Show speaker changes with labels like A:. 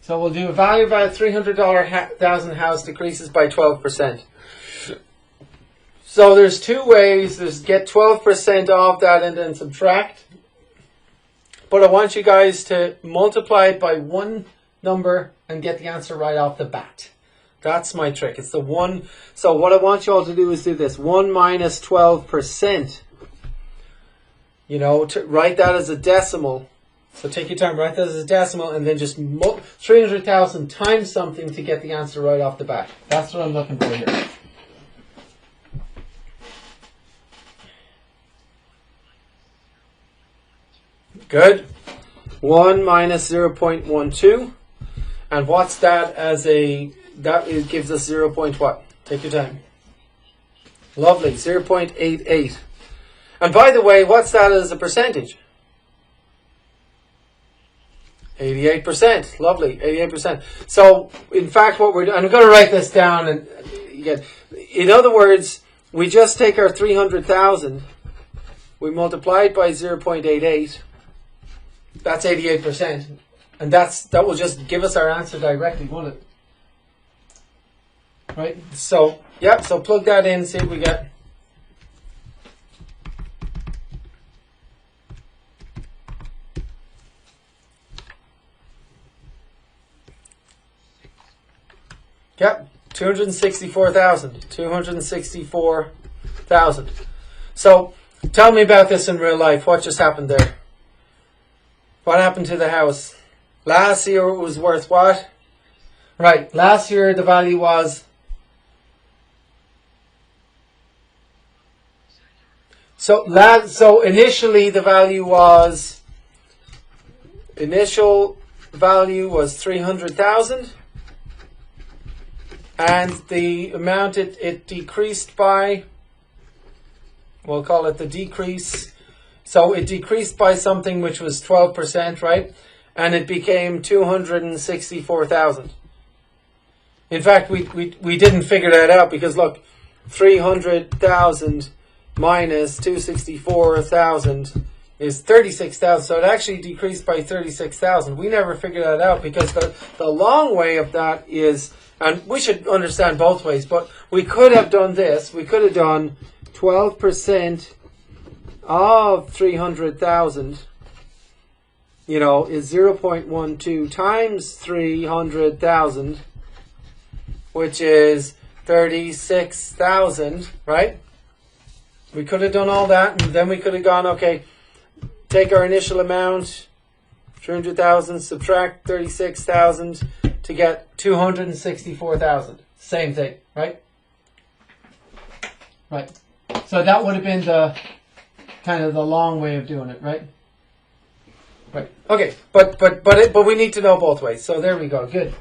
A: So we'll do a value of a $300,000 house decreases by 12%. So there's two ways. There's get 12% off that and then subtract. But I want you guys to multiply it by one number and get the answer right off the bat. That's my trick. It's the one. So what I want you all to do is do this. 1 minus 12%. You know, to write that as a decimal. So take your time, write that as a decimal, and then just 300,000 times something to get the answer right off the bat. That's what I'm looking for here. Good. 1 minus 0.12. And what's that as a... That gives us 0. What? Take your time. Lovely. 0.88. And by the way, what's that as a percentage? 88%. Lovely. 88%. So, in fact, what we're doing... I'm going to write this down. And again, in other words, we just take our 300,000. We multiply it by 0.88. That's 88. And that will just give us our answer directly, won't it? Right? So, yeah, so plug that in, see what we get. Yep, 264,000. 264,000. So, tell me about this in real life. What just happened there? What happened to the house? Last year it was worth what? Right, last year the value was... So initially the value was... Initial value was 300,000. And the amount it decreased by... We'll call it the decrease. So it decreased by something which was 12%, right? And it became 264,000. In fact, we didn't figure that out because look, 300,000 minus 264,000 is 36,000. So it actually decreased by 36,000. We never figured that out because the long way of that is, and we should understand both ways, but we could have done this. We could have done 12% of 300,000, you know, is 0.12 times 300,000, which is 36,000, right? We could have done all that, and then we could have gone, okay, take our initial amount, 300,000, subtract 36,000 to get 264,000. Same thing, right? Right. So that would have been the kind of the long way of doing it, right? Right. Okay, but we need to know both ways. So there we go. Good.